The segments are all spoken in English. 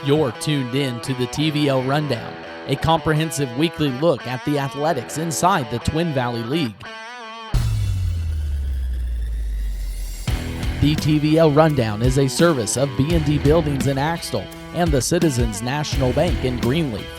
You're tuned in to the TVL Rundown, a comprehensive weekly look at the athletics inside the Twin Valley League. The TVL Rundown is a service of B&D Buildings in Axtell and the Citizens National Bank in Greenleaf.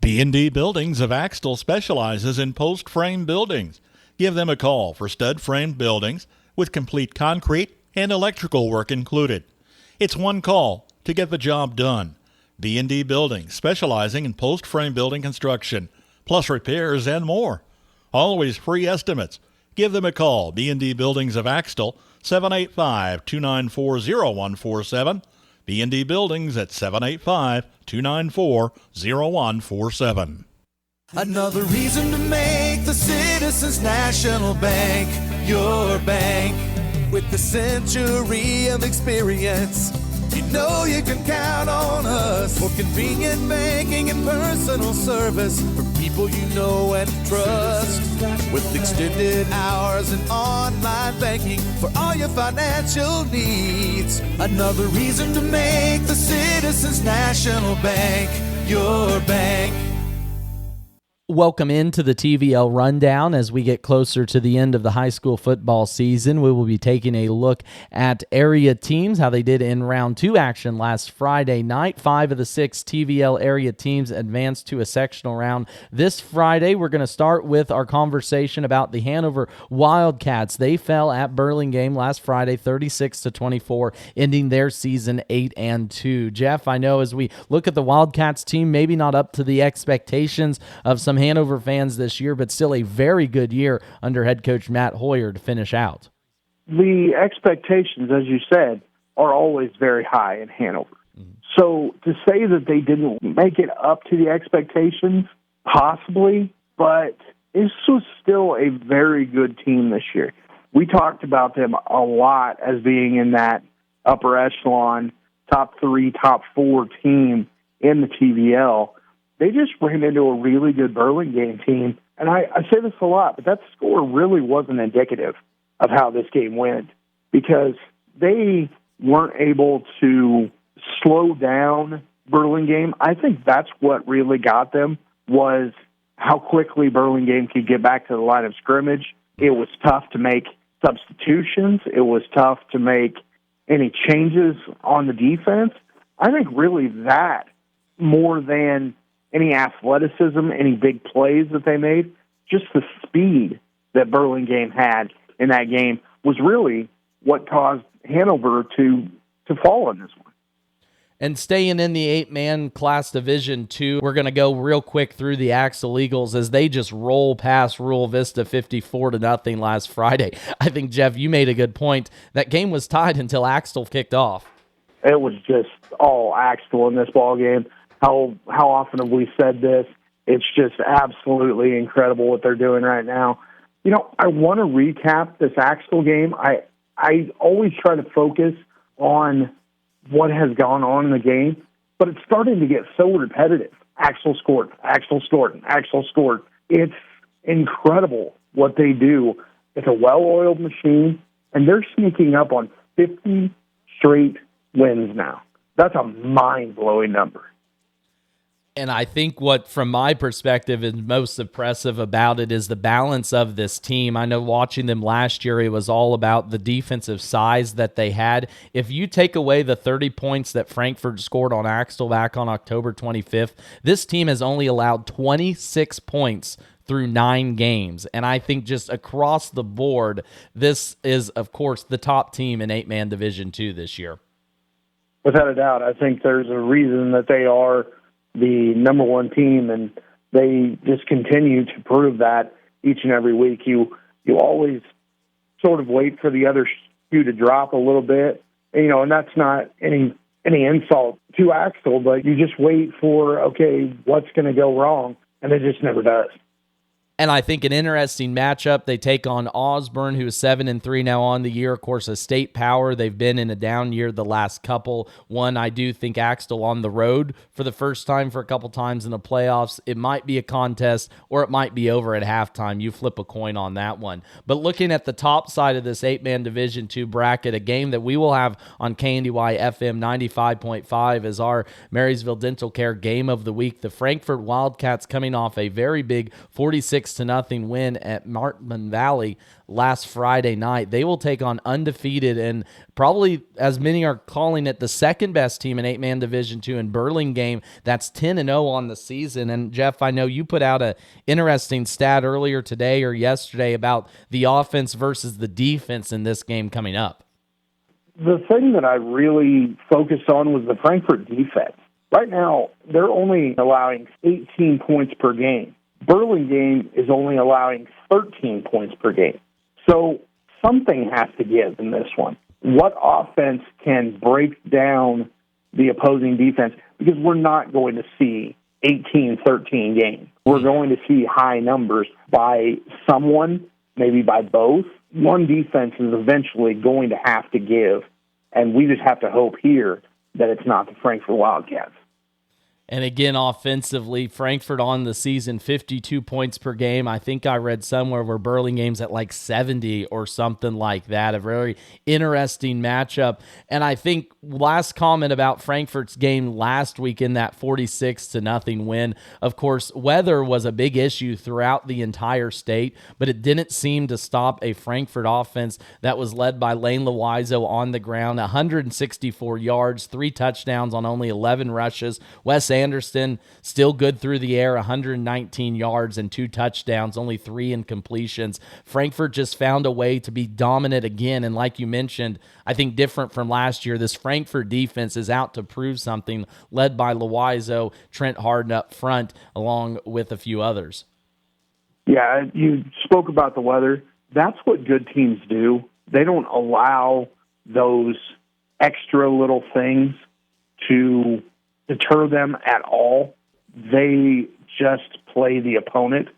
B&D Buildings of Axtell specializes in post-frame buildings. Give them a call for stud-frame buildings with complete concrete and electrical work included. It's one call to get the job done. B&D Buildings, specializing in post-frame building construction, plus repairs and more. Always free estimates. Give them a call. B&D Buildings of Axtell, 785-294-0147. B&D Buildings at 785-294-0147. Another reason to make the Citizens National Bank your bank. With the century of experience, you know you can count on us for convenient banking and personal service for people you know and trust. With extended hours and online banking for all your financial needs. Another reason to make the Citizens National Bank your bank. Welcome into the TVL Rundown. As we get closer to the end of the high school football season, we will be taking a look at area teams, how they did in round 2 action last Friday night. 5 of the 6 TVL area teams advanced to a sectional round this Friday. We're going to start with our conversation about the Hanover Wildcats. They fell at Burlingame last Friday, 36-24, ending their season 8-2. Jeff, I know as we look at the Wildcats team, maybe not up to the expectations of some Hanover fans this year, but still a very good year under head coach Matt Hoyer to finish out. The expectations, as you said, are always very high in Hanover. So to say that they didn't make it up to the expectations, possibly, but this was still a very good team this year. We talked about them a lot as being in that upper echelon, top 3, top 4 team in the TVL. They just ran into a really good Burlingame team. And I say this a lot, but that score really wasn't indicative of how this game went because they weren't able to slow down Burlingame. I think that's what really got them was how quickly Burlingame could get back to the line of scrimmage. It was tough to make substitutions. It was tough to make any changes on the defense. I think really that more than any athleticism, any big plays that they made, just the speed that Burlingame had in that game was really what caused Hanover to fall in this one. And staying in the 8-man class Division II, we're going to go real quick through the Axtell Eagles as they just roll past Rural Vista 54-0 last Friday. I think, Jeff, you made a good point. That game was tied until Axtell kicked off. It was just all Axtell in this ball game. How often have we said this? It's just absolutely incredible what they're doing right now. You know, I want to recap this Axtell game. I always try to focus on what has gone on in the game, but it's starting to get so repetitive. Axtell scored, Axtell scored, Axtell scored. It's incredible what they do. It's a well-oiled machine, and they're sneaking up on 50 straight wins now. That's a mind-blowing number. And I think what, from my perspective, is most impressive about it is the balance of this team. I know watching them last year, it was all about the defensive size that they had. If you take away the 30 points that Frankfurt scored on Axtell back on October 25th, this team has only allowed 26 points through 9 games. And I think just across the board, this is, of course, the top team in 8-man Division II this year. Without a doubt, I think there's a reason that they are the number 1 team, and they just continue to prove that each and every week. You always sort of wait for the other shoe to drop a little bit, and that's not any insult to Axtell, but you just wait for, okay, what's going to go wrong, and it just never does. And I think an interesting matchup. They take on Osborne, who is 7-3 now on the year. Of course, a state power. They've been in a down year the last couple. One, I do think Axtell on the road for the first time for a couple times in the playoffs. It might be a contest or it might be over at halftime. You flip a coin on that one. But looking at the top side of this 8-man Division II bracket, a game that we will have on KNDY FM 95.5 as our Marysville Dental Care Game of the Week. The Frankfort Wildcats coming off a very big 46-0 win at Martin Valley last Friday night. They will take on undefeated and probably, as many are calling it, the second best team in 8-man Division II in Burlingame. That's 10-0 on the season. And Jeff, I know you put out an interesting stat earlier today or yesterday about the offense versus the defense in this game coming up. The thing that I really focused on was the Frankfurt defense. Right now, they're only allowing 18 points per game. Burlingame is only allowing 13 points per game. So something has to give in this one. What offense can break down the opposing defense? Because we're not going to see 18-13 games. We're going to see high numbers by someone, maybe by both. One defense is eventually going to have to give, and we just have to hope here that it's not the Frankfurt Wildcats. And again, offensively, Frankfurt on the season, 52 points per game. I think I read somewhere where Burlingame's at like 70 or something like that. A very interesting matchup. And I think last comment about Frankfurt's game last week in that 46-0 win. Of course, weather was a big issue throughout the entire state, but it didn't seem to stop a Frankfurt offense that was led by Lane Loizo on the ground, 164 yards, 3 touchdowns on only 11 rushes. Wes Anderson still good through the air, 119 yards and 2 touchdowns, only 3 incompletions. Frankfurt just found a way to be dominant again, and like you mentioned, I think different from last year, this Frankfurt defense is out to prove something, led by Loizo, Trent Harden up front, along with a few others. Yeah, you spoke about the weather. That's what good teams do. They don't allow those extra little things to deter them at all. They just play the opponent.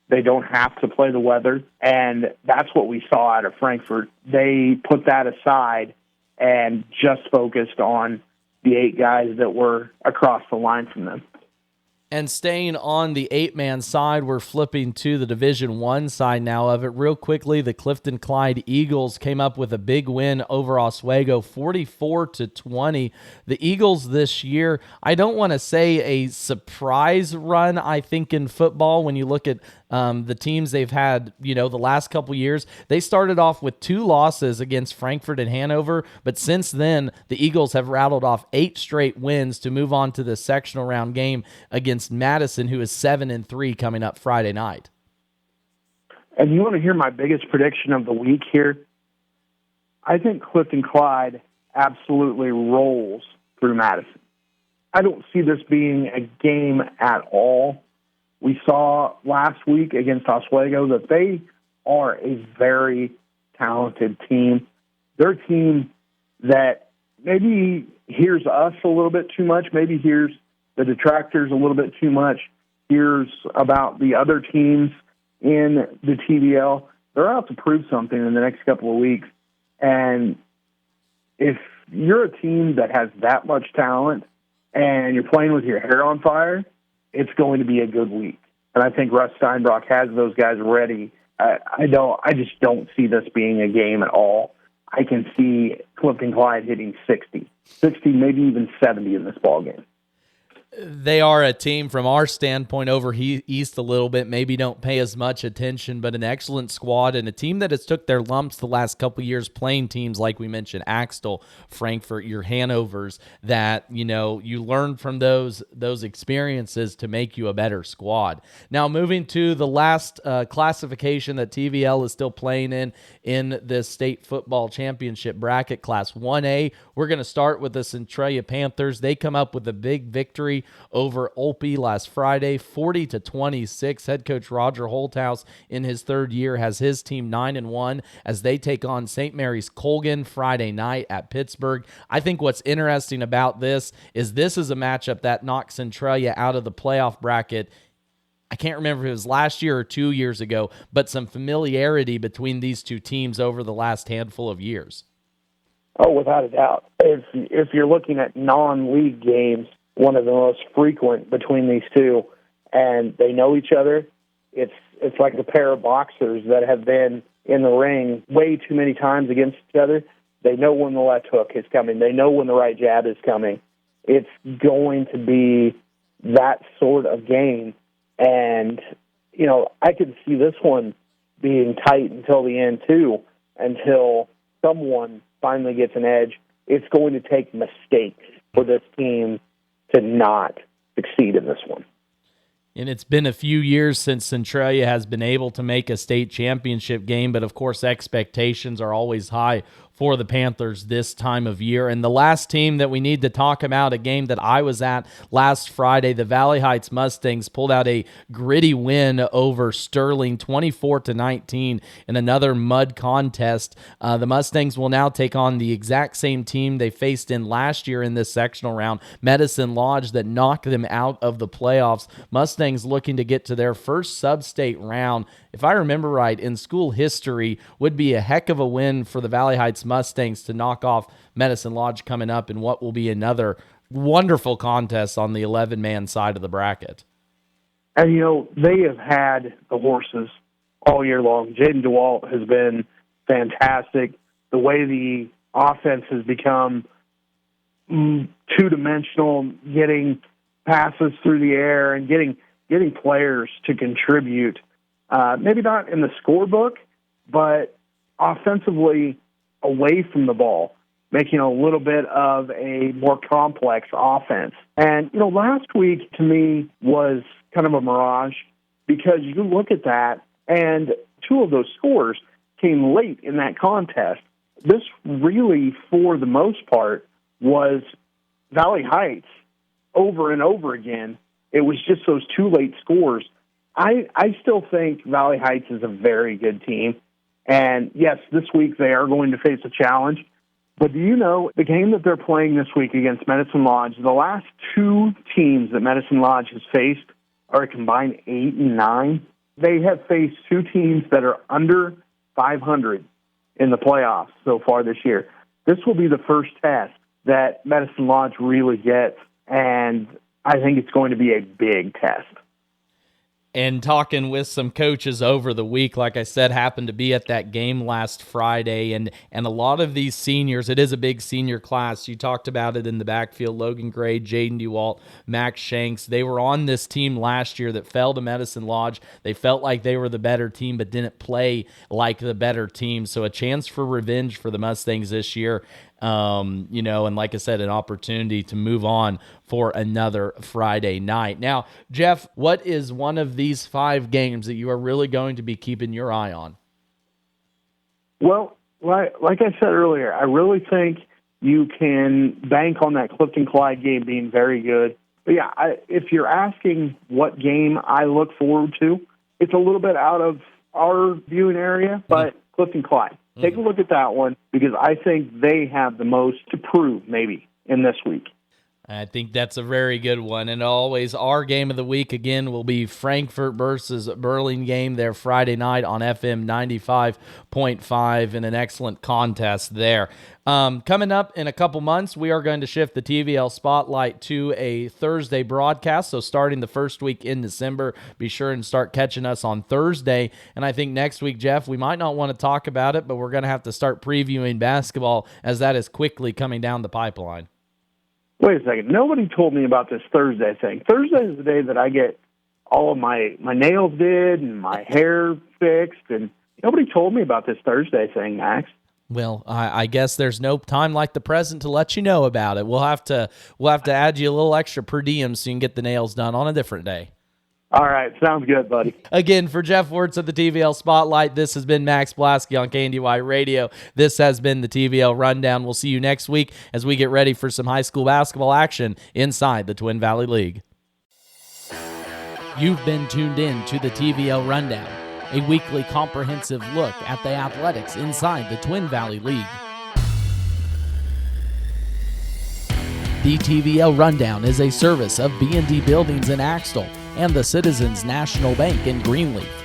They don't have to play the weather, and that's what we saw out of Frankfurt. They put that aside and just focused on the 8 guys that were across the line from them. And staying on the 8-man side, we're flipping to the Division I side now of it. Real quickly, the Clifton Clyde Eagles came up with a big win over Oswego, 44-20. The Eagles this year, I don't want to say a surprise run, I think, in football. When you look at the teams they've had, the last couple years, they started off with 2 losses against Frankfurt and Hanover, but since then, the Eagles have rattled off 8 straight wins to move on to the sectional round game against Madison, who is 7-3 coming up Friday night. And you want to hear my biggest prediction of the week here? I think Clifton Clyde absolutely rolls through Madison. I don't see this being a game at all. We saw last week against Oswego that they are a very talented team. They're a team that maybe hears us a little bit too much, maybe hears the detractors a little bit too much, hears about the other teams in the TVL. They're out to prove something in the next couple of weeks. And if you're a team that has that much talent and you're playing with your hair on fire, it's going to be a good week. And I think Russ Steinbrock has those guys ready. I just don't see this being a game at all. I can see Clifton Clyde hitting 60, maybe even 70 in this ballgame. They are a team from our standpoint over east a little bit, maybe don't pay as much attention, but an excellent squad and a team that has took their lumps the last couple years playing teams like we mentioned, Axtell, Frankfurt, your Hanovers, that, you learn from those experiences to make you a better squad. Now, moving to the last classification that TVL is still playing in this state football championship bracket, Class 1A, we're going to start with the Centralia Panthers. They come up with a big victory over Olpe last Friday, 40-26. Head coach Roger Holthouse in his 3rd year has his team 9-1 as they take on St. Mary's Colgan Friday night at Pittsburgh. I think what's interesting about this is a matchup that knocks Centralia out of the playoff bracket I can't remember if it was last year or 2 years ago, but some familiarity between these two teams over the last handful of years. Oh, without a doubt. If you're looking at non-league games, one of the most frequent between these two, and they know each other, it's like a pair of boxers that have been in the ring way too many times against each other. They know when the left hook is coming. They know when the right jab is coming. It's going to be that sort of game. And, I could see this one being tight until the end, too, until someone finally gets an edge. It's going to take mistakes for this team to not succeed in this one. And it's been a few years since Centralia has been able to make a state championship game, but of course expectations are always high for the Panthers this time of year. And the last team that we need to talk about, a game that I was at last Friday, the Valley Heights Mustangs pulled out a gritty win over Sterling, 24-19 in another mud contest. The Mustangs will now take on the exact same team they faced in last year in this sectional round, Medicine Lodge, that knocked them out of the playoffs. Mustangs looking to get to their first sub-state round. If I remember right, in school history, would be a heck of a win for the Valley Heights Mustangs to knock off Medicine Lodge coming up in what will be another wonderful contest on the 11-man side of the bracket. And, they have had the horses all year long. Jaden DeWalt has been fantastic. The way the offense has become two-dimensional, getting passes through the air and getting players to contribute, maybe not in the scorebook, but offensively away from the ball, making a little bit of a more complex offense. And, last week to me was kind of a mirage because you look at that and two of those scores came late in that contest. This really, for the most part, was Valley Heights over and over again. It was just those two late scores. I still think Valley Heights is a very good team. And, yes, this week they are going to face a challenge. But do you know, the game that they're playing this week against Medicine Lodge, the last two teams that Medicine Lodge has faced are a combined 8 and 9. They have faced two teams that are under 500 in the playoffs so far this year. This will be the first test that Medicine Lodge really gets, and I think it's going to be a big test. And talking with some coaches over the week, like I said, happened to be at that game last Friday, and a lot of these seniors, it is a big senior class. You talked about it in the backfield, Logan Gray, Jaden DeWalt, Max Shanks. They were on this team last year that fell to Medicine Lodge. They felt like they were the better team, but didn't play like the better team. So a chance for revenge for the Mustangs this year. And like I said, an opportunity to move on for another Friday night. Now, Jeff, what is one of these 5 games that you are really going to be keeping your eye on? Well, like I said earlier, I really think you can bank on that Clifton-Clyde game being very good. But yeah, if you're asking what game I look forward to, it's a little bit out of our viewing area, but Clifton-Clyde. Take a look at that one because I think they have the most to prove maybe in this week. I think that's a very good one. And always our game of the week, again, will be Frankfort versus Burlingame there Friday night on FM 95.5 in an excellent contest there. Coming up in a couple months, we are going to shift the TVL Spotlight to a Thursday broadcast. So starting the first week in December, be sure and start catching us on Thursday. And I think next week, Jeff, we might not want to talk about it, but we're going to have to start previewing basketball as that is quickly coming down the pipeline. Wait a second. Nobody told me about this Thursday thing. Thursday is the day that I get all of my nails did and my hair fixed, and nobody told me about this Thursday thing, Max. Well, I guess there's no time like the present to let you know about it. We'll have to add you a little extra per diem so you can get the nails done on a different day. All right, sounds good, buddy. Again, for Jeff Wurtz of the TVL Spotlight, this has been Max Blaske on KNDY Radio. This has been the TVL Rundown. We'll see you next week as we get ready for some high school basketball action inside the Twin Valley League. You've been tuned in to the TVL Rundown, a weekly comprehensive look at the athletics inside the Twin Valley League. The TVL Rundown is a service of B&D Buildings in Axtell and the Citizens National Bank in Greenleaf.